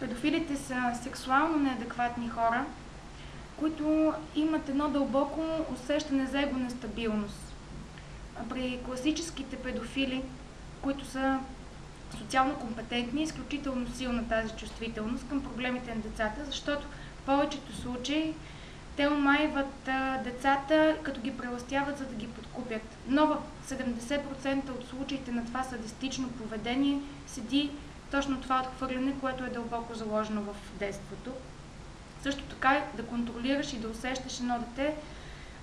Педофилите са сексуално неадекватни хора, които имат едно дълбоко усещане за егонестабилност. При класическите педофили, които са социално компетентни, е изключително силна тази чувствителност към проблемите на децата, защото в повечето случаи те омайват децата, като ги прелъстяват, за да ги подкупят. Но в 70% от случаите на това садистично поведение седи точно това отхвърляне, което е дълбоко заложено в детството. Също така да контролираш и да усещаш едно дете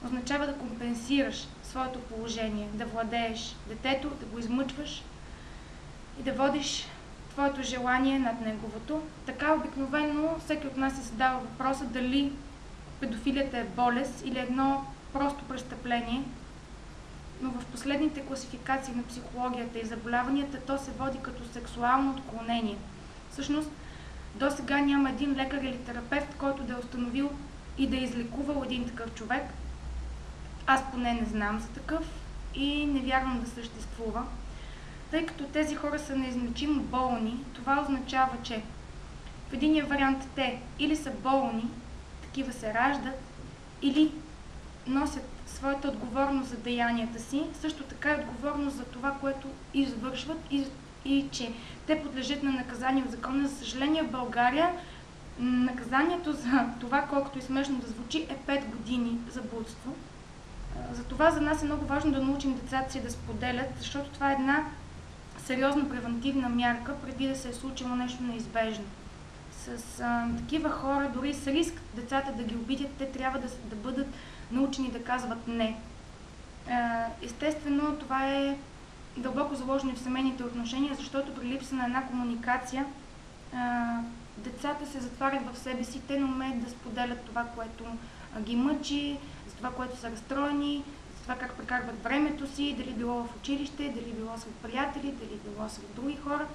означава да компенсираш своето положение, да владееш детето, да го измъчваш и да водиш твоето желание над неговото. Така обикновено всеки от нас се задава въпроса дали педофилията е болест или едно просто престъпление, но в последните класификации на психологията и заболяванията то се води като сексуално отклонение. Всъщност, до сега няма един лекар или терапевт, който да е установил и да е излекувал един такъв човек. Аз поне не знам за такъв и не вярвам да съществува. Тъй като тези хора са неизлечимо болни, това означава, че в единия вариант те или са болни, такива се раждат, или носят своята отговорност за деянията си, също така и отговорност за това, което извършват и че те подлежат на наказание от закона. За съжаление в България наказанието за това, колкото и смешно да звучи, е 5 години за блудство. Затова за нас е много важно да научим децата си да споделят, защото това е една сериозна превентивна мярка, преди да се е случило нещо неизбежно. С такива хора, дори с риск децата да ги обидят, те трябва да бъдат научени да казват не. Естествено, това е дълбоко заложено и в семейните отношения, защото при липса на една комуникация децата се затварят в себе си, те не умеят да споделят това, което ги мъчи, за това, което са разстроени, за това как прекарват времето си, дали било в училище, дали било сред приятели, дали било сред други хора.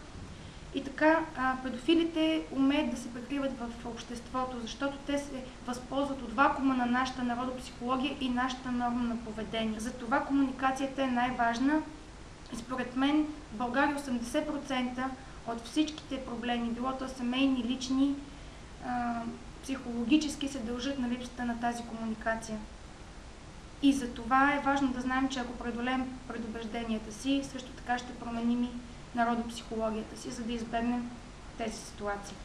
И така, педофилите умеят да се прикриват в обществото, защото те се възползват от вакуума на нашата народопсихология и нашата норма на поведение. Затова комуникацията е най-важна. Според мен в България 80% от всичките проблеми, било то семейни, лични, психологически, се дължат на липсата на тази комуникация. И за това е важно да знаем, че ако преодолеем предубежденията си, също така ще променим и народопсихологията си, за да избегнем тези ситуации.